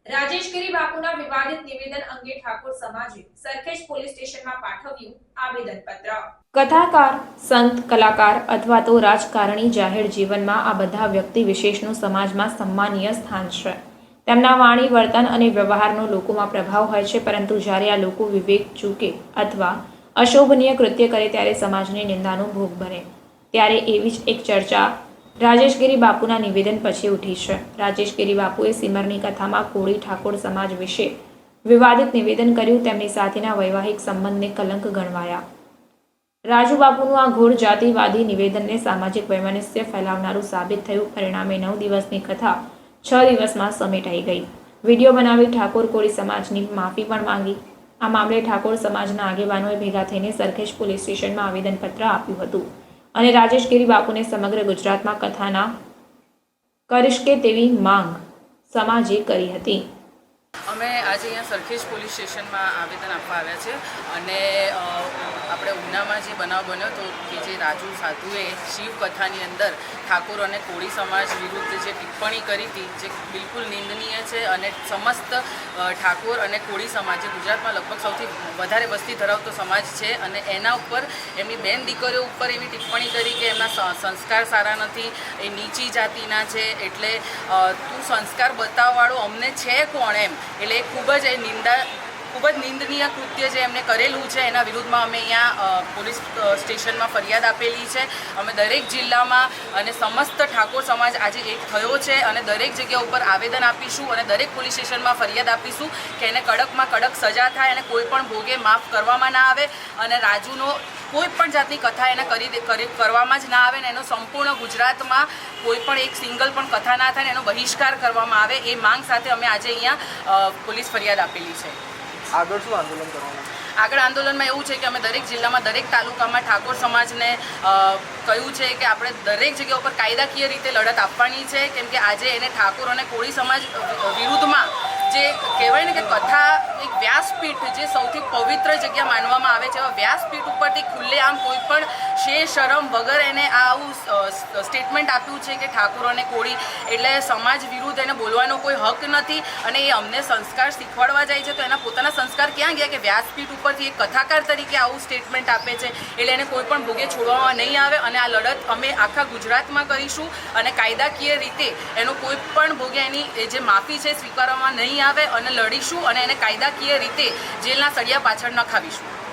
રાજેશગીરી બાપુના વિવાદિત નિવેદન અંગે ઠાકોર સમાજે સરખેજ પોલીસ સ્ટેશનમાં પાઠવ્યું આવેદનપત્ર। કથાકાર, સંત, કલાકાર અથવા તો રાજકારણી જાહેર જીવનમાં આ બધા વ્યક્તિ વિશેષનું સમાજમાં સન્માનીય સ્થાન છે। તેમના વાણી, વર્તન અને વ્યવહારનો લોકોમાં પ્રભાવ હોય છે, પરંતુ જ્યારે આ લોકો વિવેક ચૂકે અથવા અશોભનીય કૃત્ય કરે ત્યારે સમાજની નિંદાનો ભોગ બને। ત્યારે એવી જ એક ચર્ચા રાજેશગીરી બાપુના નિવેદન પછી ઉઠી છે। રાજેશગીરી બાપુએ સિમરની કથામાં કોળી ઠાકોર સમાજ વિશે વિવાદિત નિવેદન કર્યું, તેમની સાથેના વૈવાહિક સંબંધને કલંક ગણવાયા। રાજુ બાપુનું આ ઘોર જાતિવાદી નિવેદનને સામાજિક વૈમનસ્ય ફેલાવનારું સાબિત થયું। પરિણામે 9 દિવસની કથા 6 દિવસમાં સમેટાઈ ગઈ। વિડીયો બનાવી ઠાકોર કોળી સમાજની માફી પણ માંગી। આ મામલે ઠાકોર સમાજના આગેવાનોએ ભેગા થઈને સરખેજ પોલીસ સ્ટેશનમાં આવેદનપત્ર આપ્યું હતું અને રાજેશગીરી બાપુને સમગ્ર ગુજરાતમાં કથા ના કરીશ કે તેવી માંગ સમાજે કરી હતી। અમે આજે અહીંયા સરખેજ પોલીસ સ્ટેશનમાં આવેદન આપવા આવ્યા છે અને આપણે ઉનામાં જે બનાવ બન્યો હતો કે જે રાજુ સાધુએ શિવ કથાની અંદર ઠાકોર અને કોળી સમાજ વિરુદ્ધ જે ટિપ્પણી કરી હતી, જે બિલકુલ નિંદનીય છે અને સમસ્ત ઠાકોર અને કોળી સમાજ જે ગુજરાતમાં લગભગ સૌથી વધારે વસ્તી ધરાવતો સમાજ છે અને એના ઉપર એમની બેન દીકરીઓ ઉપર એવી ટિપ્પણી કરી કે એમના સંસ્કાર સારા નથી, એ નીચી જાતિના છે, એટલે તું સંસ્કાર બતાવવાળો અમને છે કોણ એમ, એટલે ખૂબ જ નિંદનીય કૃત્ય જે એમને કરેલું છે એના વિરુદ્ધમાં અમે અહીંયા પોલીસ સ્ટેશનમાં ફરિયાદ આપેલી છે। અમે દરેક જિલ્લામાં અને સમસ્ત ઠાકોર સમાજ આજે એક થયો છે અને દરેક જગ્યા ઉપર આવેદન આપીશું અને દરેક પોલીસ સ્ટેશનમાં ફરિયાદ આપીશું કે એને કડકમાં કડક સજા થાય અને કોઈ પણ ભોગે માફ કરવામાં ના આવે અને રાજુનો કોઈ પણ જાતની કથા એને કરવામાં જ ના આવે ને એનો સંપૂર્ણ ગુજરાતમાં કોઈ પણ એક સિંગલ પણ કથા ના થાય ને એનો બહિષ્કાર કરવામાં આવે, એ માંગ સાથે અમે આજે અહીંયા પોલીસ ફરિયાદ આપેલી છે। આગળ શું આંદોલન કરવાનું? આગળ આંદોલનમાં એવું છે કે અમે દરેક જિલ્લામાં દરેક તાલુકામાં ઠાકોર સમાજને કહ્યું છે કે આપણે દરેક જગ્યા ઉપર કાયદાકીય રીતે લડત આપવાની છે, કેમ કે આજે એને ઠાકોર અને કોળી સમાજ વિરુદ્ધમાં જે કહેવાય ને કે કથા એક વ્યાસપીઠ જે સૌથી પવિત્ર જગ્યા માનવામાં આવે છે, એવા વ્યાસપીઠ ઉપરથી ખુલ્લેઆમ કોઈ પણ શરમ વગર એને આ આવું સ્ટેટમેન્ટ આપ્યું છે કે ઠાકોર અને કોળી એટલે સમાજ વિરુદ્ધ એને બોલવાનો કોઈ હક નથી અને એ અમને સંસ્કાર શીખવાડવા જાય છે, તો એના પોતાના સંસ્કાર ક્યાં ગયા કે વ્યાસપીઠ ઉપરથી એક કથાકાર તરીકે આવું સ્ટેટમેન્ટ આપે છે, એટલે એને કોઈ પણ ભોગે છોડવામાં નહીં આવે અને આ લડત અમે આખા ગુજરાતમાં કરીશું અને કાયદાકીય રીતે એનો કોઈ પણ ભોગે એની જે માફી છે સ્વીકારવામાં નહીં આવે અને લડીશું અને એને કાયદાકીય રીતે જેલના સળિયા પાછળ નખાવીશું।